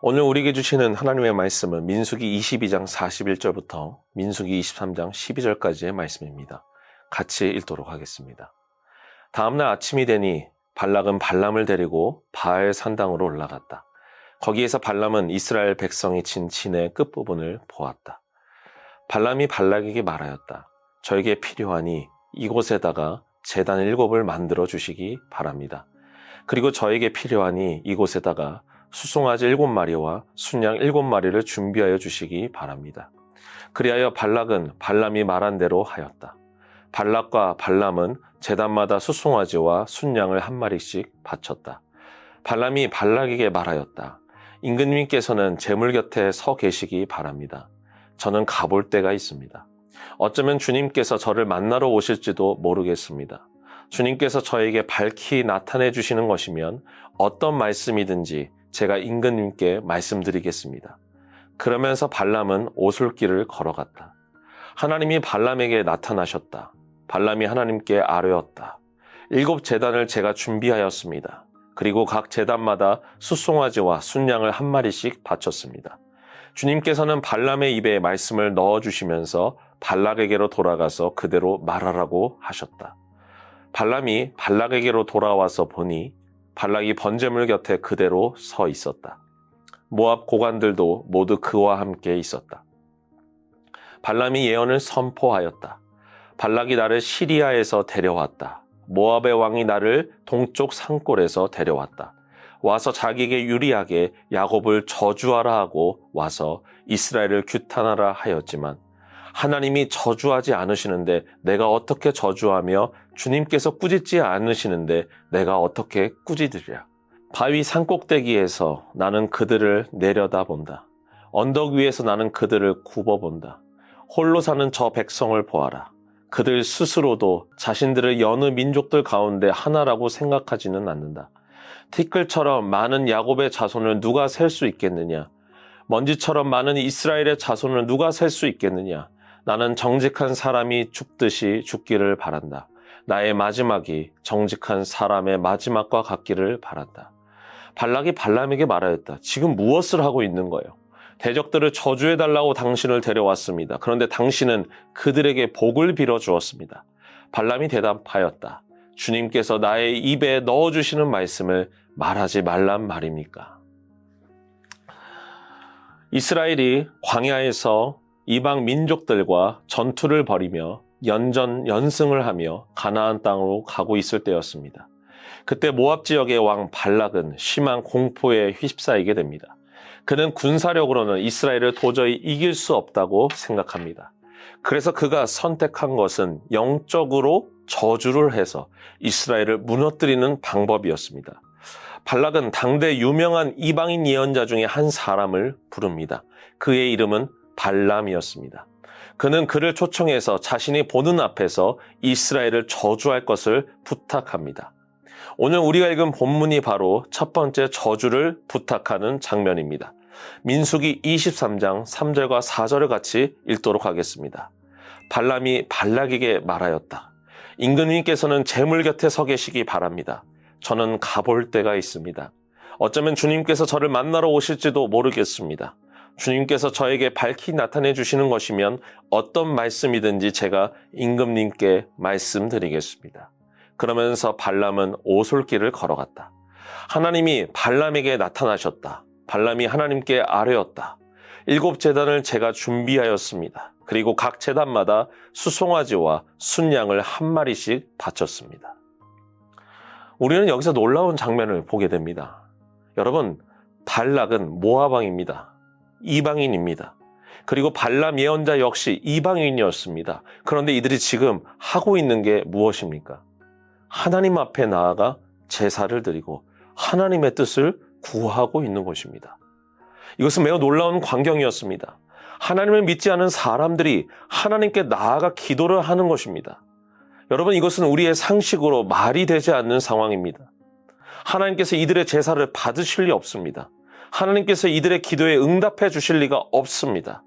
오늘 우리에게 주시는 하나님의 말씀은 민수기 22장 41절부터 민수기 23장 12절까지의 말씀입니다. 같이 읽도록 하겠습니다. 다음날 아침이 되니 발락은 발람을 데리고 바알 산당으로 올라갔다. 거기에서 발람은 이스라엘 백성이 친 진의 끝부분을 보았다. 발람이 발락에게 말하였다. 저에게 필요하니 이곳에다가 제단 7을 만들어 주시기 바랍니다. 그리고 저에게 필요하니 이곳에다가 수송아지 7마리와 순양 7마리를 준비하여 주시기 바랍니다. 그리하여 발락은 발람이 말한 대로 하였다. 발락과 발람은 제단마다 수송아지와 순양을 1마리씩 바쳤다. 발람이 발락에게 말하였다. 임금님께서는 제물 곁에 서 계시기 바랍니다. 저는 가볼 데가 있습니다. 어쩌면 주님께서 저를 만나러 오실지도 모르겠습니다. 주님께서 저에게 밝히 나타내 주시는 것이면 어떤 말씀이든지 제가 임금님께 말씀드리겠습니다. 그러면서 발람은 오솔길을 걸어갔다. 하나님이 발람에게 나타나셨다. 발람이 하나님께 아뢰었다. 7 제단을 제가 준비하였습니다. 그리고 각 제단마다 수송아지와 순양을 1마리씩 바쳤습니다. 주님께서는 발람의 입에 말씀을 넣어주시면서 발락에게로 돌아가서 그대로 말하라고 하셨다. 발람이 발락에게로 돌아와서 보니 발락이 번제물 곁에 그대로 서 있었다. 모압 고관들도 모두 그와 함께 있었다. 발람이 예언을 선포하였다. 발락이 나를 시리아에서 데려왔다. 모압의 왕이 나를 동쪽 산골에서 데려왔다. 와서 자기에게 유리하게 야곱을 저주하라 하고 와서 이스라엘을 규탄하라 하였지만 하나님이 저주하지 않으시는데 내가 어떻게 저주하며 주님께서 꾸짖지 않으시는데 내가 어떻게 꾸짖으랴. 바위 산꼭대기에서 나는 그들을 내려다본다. 언덕 위에서 나는 그들을 굽어본다. 홀로 사는 저 백성을 보아라. 그들 스스로도 자신들을 여느 민족들 가운데 하나라고 생각하지는 않는다. 티끌처럼 많은 야곱의 자손을 누가 셀 수 있겠느냐? 먼지처럼 많은 이스라엘의 자손을 누가 셀 수 있겠느냐? 나는 정직한 사람이 죽듯이 죽기를 바란다. 나의 마지막이 정직한 사람의 마지막과 같기를 바란다. 발락이 발람에게 말하였다. 지금 무엇을 하고 있는 거예요? 대적들을 저주해달라고 당신을 데려왔습니다. 그런데 당신은 그들에게 복을 빌어주었습니다. 발람이 대답하였다. 주님께서 나의 입에 넣어주시는 말씀을 말하지 말란 말입니까? 이스라엘이 광야에서 이방 민족들과 전투를 벌이며 연승을 하며 가나안 땅으로 가고 있을 때였습니다. 그때 모압 지역의 왕 발락은 심한 공포에 휩싸이게 됩니다. 그는 군사력으로는 이스라엘을 도저히 이길 수 없다고 생각합니다. 그래서 그가 선택한 것은 영적으로 저주를 해서 이스라엘을 무너뜨리는 방법이었습니다. 발락은 당대 유명한 이방인 예언자 중에 한 사람을 부릅니다. 그의 이름은 발람이었습니다. 그는 그를 초청해서 자신이 보는 앞에서 이스라엘을 저주할 것을 부탁합니다. 오늘 우리가 읽은 본문이 바로 첫 번째 저주를 부탁하는 장면입니다. 민수기 23장 3절과 4절을 같이 읽도록 하겠습니다. 발람이 발락에게 말하였다. 임금님께서는 제물 곁에 서 계시기 바랍니다. 저는 가볼 데가 있습니다. 어쩌면 주님께서 저를 만나러 오실지도 모르겠습니다. 주님께서 저에게 밝히 나타내 주시는 것이면 어떤 말씀이든지 제가 임금님께 말씀드리겠습니다. 그러면서 발람은 오솔길을 걸어갔다. 하나님이 발람에게 나타나셨다. 발람이 하나님께 아뢰었다. 7 제단을 제가 준비하였습니다. 그리고 각 제단마다 수송아지와 순양을 1마리씩 바쳤습니다. 우리는 여기서 놀라운 장면을 보게 됩니다. 여러분, 발락은 모압 왕입니다. 이방인입니다. 그리고 발람 예언자 역시 이방인이었습니다. 그런데 이들이 지금 하고 있는 게 무엇입니까? 하나님 앞에 나아가 제사를 드리고 하나님의 뜻을 구하고 있는 것입니다. 이것은 매우 놀라운 광경이었습니다. 하나님을 믿지 않은 사람들이 하나님께 나아가 기도를 하는 것입니다. 여러분, 이것은 우리의 상식으로 말이 되지 않는 상황입니다. 하나님께서 이들의 제사를 받으실 리 없습니다. 하나님께서 이들의 기도에 응답해 주실 리가 없습니다.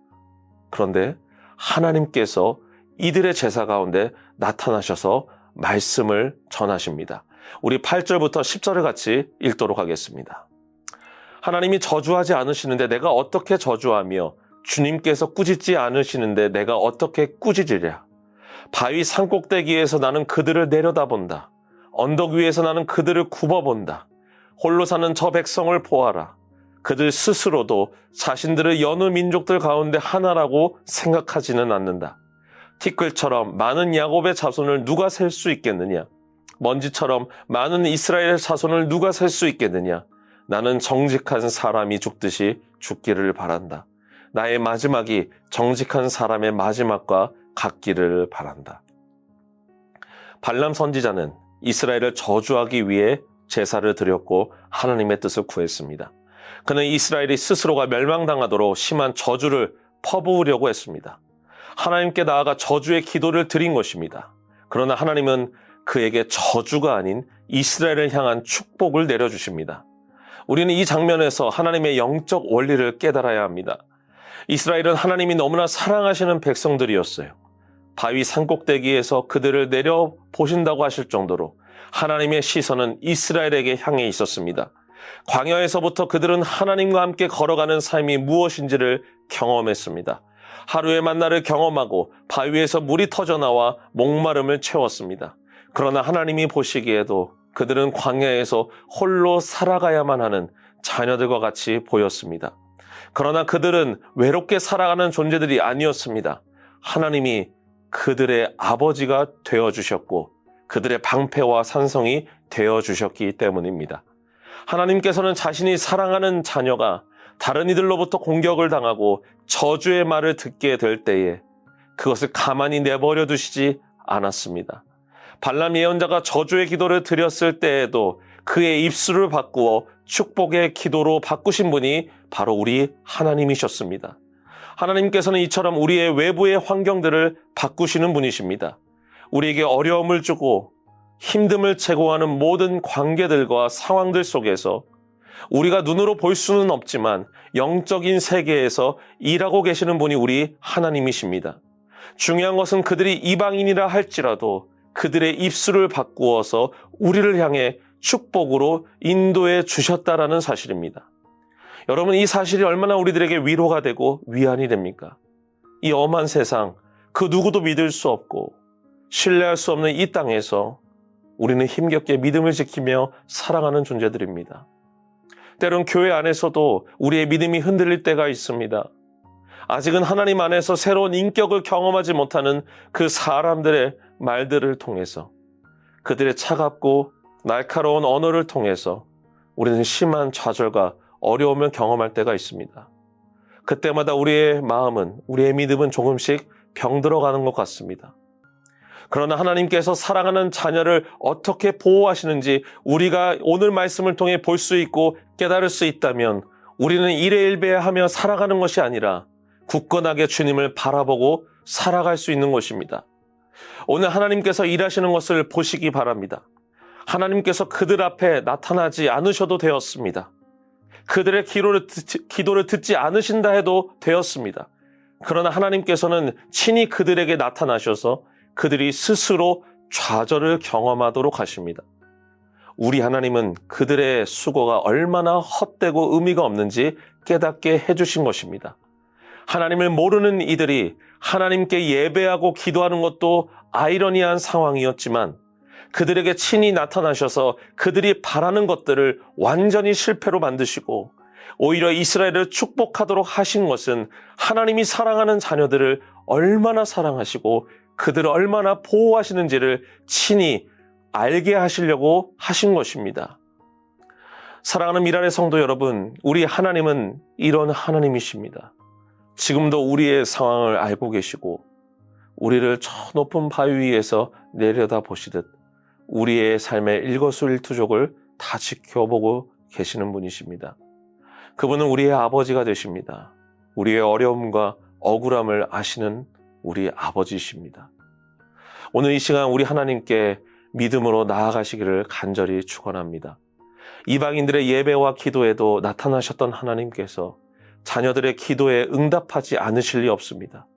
그런데 하나님께서 이들의 제사 가운데 나타나셔서 말씀을 전하십니다. 우리 8절부터 10절을 같이 읽도록 하겠습니다. 하나님이 저주하지 않으시는데 내가 어떻게 저주하며 주님께서 꾸짖지 않으시는데 내가 어떻게 꾸짖으랴. 바위 산꼭대기에서 나는 그들을 내려다본다. 언덕 위에서 나는 그들을 굽어본다. 홀로 사는 저 백성을 보아라. 그들 스스로도 자신들을 여느 민족들 가운데 하나라고 생각하지는 않는다. 티끌처럼 많은 야곱의 자손을 누가 셀 수 있겠느냐? 먼지처럼 많은 이스라엘의 자손을 누가 셀 수 있겠느냐? 나는 정직한 사람이 죽듯이 죽기를 바란다. 나의 마지막이 정직한 사람의 마지막과 같기를 바란다. 발람 선지자는 이스라엘을 저주하기 위해 제사를 드렸고 하나님의 뜻을 구했습니다. 그는 이스라엘이 스스로가 멸망당하도록 심한 저주를 퍼부으려고 했습니다. 하나님께 나아가 저주의 기도를 드린 것입니다. 그러나 하나님은 그에게 저주가 아닌 이스라엘을 향한 축복을 내려주십니다. 우리는 이 장면에서 하나님의 영적 원리를 깨달아야 합니다. 이스라엘은 하나님이 너무나 사랑하시는 백성들이었어요. 바위 산꼭대기에서 그들을 내려보신다고 하실 정도로 하나님의 시선은 이스라엘에게 향해 있었습니다. 광야에서부터 그들은 하나님과 함께 걸어가는 삶이 무엇인지를 경험했습니다. 하루의 만나를 경험하고 바위에서 물이 터져나와 목마름을 채웠습니다. 그러나 하나님이 보시기에도 그들은 광야에서 홀로 살아가야만 하는 자녀들과 같이 보였습니다. 그러나 그들은 외롭게 살아가는 존재들이 아니었습니다. 하나님이 그들의 아버지가 되어주셨고 그들의 방패와 산성이 되어주셨기 때문입니다. 하나님께서는 자신이 사랑하는 자녀가 다른 이들로부터 공격을 당하고 저주의 말을 듣게 될 때에 그것을 가만히 내버려 두시지 않았습니다. 발람 예언자가 저주의 기도를 드렸을 때에도 그의 입술을 바꾸어 축복의 기도로 바꾸신 분이 바로 우리 하나님이셨습니다. 하나님께서는 이처럼 우리의 외부의 환경들을 바꾸시는 분이십니다. 우리에게 어려움을 주고 힘듦을 제공하는 모든 관계들과 상황들 속에서 우리가 눈으로 볼 수는 없지만 영적인 세계에서 일하고 계시는 분이 우리 하나님이십니다. 중요한 것은 그들이 이방인이라 할지라도 그들의 입술을 바꾸어서 우리를 향해 축복으로 인도해 주셨다라는 사실입니다. 여러분, 이 사실이 얼마나 우리들에게 위로가 되고 위안이 됩니까? 이 엄한 세상, 그 누구도 믿을 수 없고 신뢰할 수 없는 이 땅에서 우리는 힘겹게 믿음을 지키며 살아가는 존재들입니다. 때론 교회 안에서도 우리의 믿음이 흔들릴 때가 있습니다. 아직은 하나님 안에서 새로운 인격을 경험하지 못하는 그 사람들의 말들을 통해서, 그들의 차갑고 날카로운 언어를 통해서 우리는 심한 좌절과 어려움을 경험할 때가 있습니다. 그때마다 우리의 마음은, 우리의 믿음은 조금씩 병들어가는 것 같습니다. 그러나 하나님께서 사랑하는 자녀를 어떻게 보호하시는지 우리가 오늘 말씀을 통해 볼 수 있고 깨달을 수 있다면 우리는 이래일배하며 살아가는 것이 아니라 굳건하게 주님을 바라보고 살아갈 수 있는 것입니다. 오늘 하나님께서 일하시는 것을 보시기 바랍니다. 하나님께서 그들 앞에 나타나지 않으셔도 되었습니다. 그들의 기도를 듣지 않으신다 해도 되었습니다. 그러나 하나님께서는 친히 그들에게 나타나셔서 그들이 스스로 좌절을 경험하도록 하십니다. 우리 하나님은 그들의 수고가 얼마나 헛되고 의미가 없는지 깨닫게 해주신 것입니다. 하나님을 모르는 이들이 하나님께 예배하고 기도하는 것도 아이러니한 상황이었지만 그들에게 친히 나타나셔서 그들이 바라는 것들을 완전히 실패로 만드시고 오히려 이스라엘을 축복하도록 하신 것은 하나님이 사랑하는 자녀들을 얼마나 사랑하시고 그들을 얼마나 보호하시는지를 친히 알게 하시려고 하신 것입니다. 사랑하는 미랄의 성도 여러분, 우리 하나님은 이런 하나님이십니다. 지금도 우리의 상황을 알고 계시고 우리를 저 높은 바위 위에서 내려다 보시듯 우리의 삶의 일거수일투족을 다 지켜보고 계시는 분이십니다. 그분은 우리의 아버지가 되십니다. 우리의 어려움과 억울함을 아시는 우리 아버지이십니다. 오늘 이 시간 우리 하나님께 믿음으로 나아가시기를 간절히 축원합니다. 이방인들의 예배와 기도에도 나타나셨던 하나님께서 자녀들의 기도에 응답하지 않으실 리 없습니다.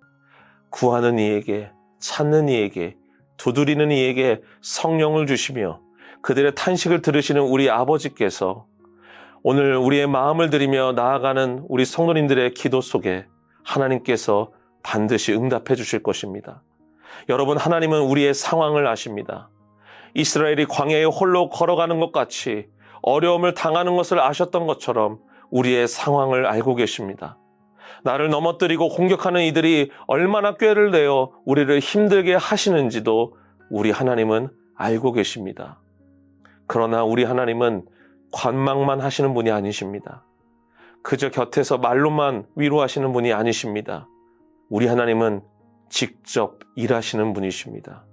구하는 이에게, 찾는 이에게, 두드리는 이에게 성령을 주시며 그들의 탄식을 들으시는 우리 아버지께서 오늘 우리의 마음을 들이며 나아가는 우리 성도님들의 기도 속에 하나님께서 반드시 응답해 주실 것입니다. 여러분, 하나님은 우리의 상황을 아십니다. 이스라엘이 광야에 홀로 걸어가는 것 같이 어려움을 당하는 것을 아셨던 것처럼 우리의 상황을 알고 계십니다. 나를 넘어뜨리고 공격하는 이들이 얼마나 꾀를 내어 우리를 힘들게 하시는지도 우리 하나님은 알고 계십니다. 그러나 우리 하나님은 관망만 하시는 분이 아니십니다. 그저 곁에서 말로만 위로하시는 분이 아니십니다. 우리 하나님은 직접 일하시는 분이십니다.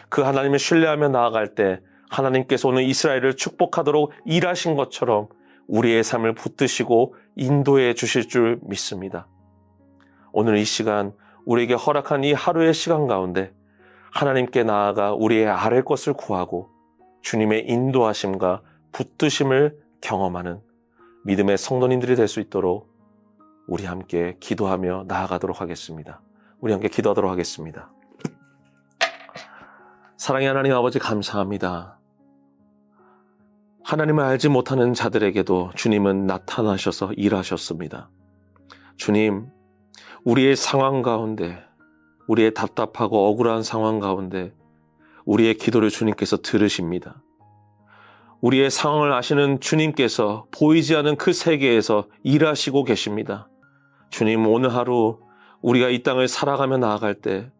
그 하나님을 신뢰하며 나아갈 때 하나님께서 오늘 이스라엘을 축복하도록 일하신 것처럼 우리의 삶을 붙드시고 인도해 주실 줄 믿습니다. 오늘 이 시간 우리에게 허락한 이 하루의 시간 가운데 하나님께 나아가 우리의 아랠 것을 구하고 주님의 인도하심과 붙드심을 경험하는 믿음의 성도님들이 될 수 있도록 우리 함께 기도하며 나아가도록 하겠습니다. 우리 함께 기도하도록 하겠습니다. 사랑의 하나님 아버지, 감사합니다. 하나님을 알지 못하는 자들에게도 주님은 나타나셔서 일하셨습니다. 주님, 우리의 상황 가운데, 우리의 답답하고 억울한 상황 가운데 우리의 기도를 주님께서 들으십니다. 우리의 상황을 아시는 주님께서 보이지 않는 그 세계에서 일하시고 계십니다. 주님, 오늘 하루 우리가 이 땅을 살아가며 나아갈 때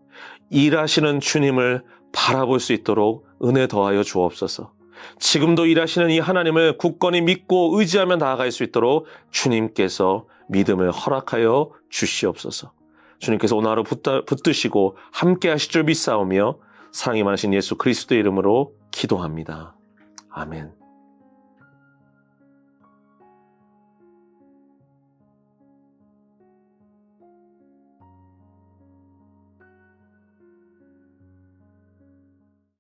일하시는 주님을 바라볼 수 있도록 은혜 더하여 주옵소서. 지금도 일하시는 이 하나님을 굳건히 믿고 의지하며 나아갈 수 있도록 주님께서 믿음을 허락하여 주시옵소서. 주님께서 오늘 하루 붙드시고 함께 하실 줄 믿사오며 사랑이 많으신 예수 그리스도의 이름으로 기도합니다. 아멘.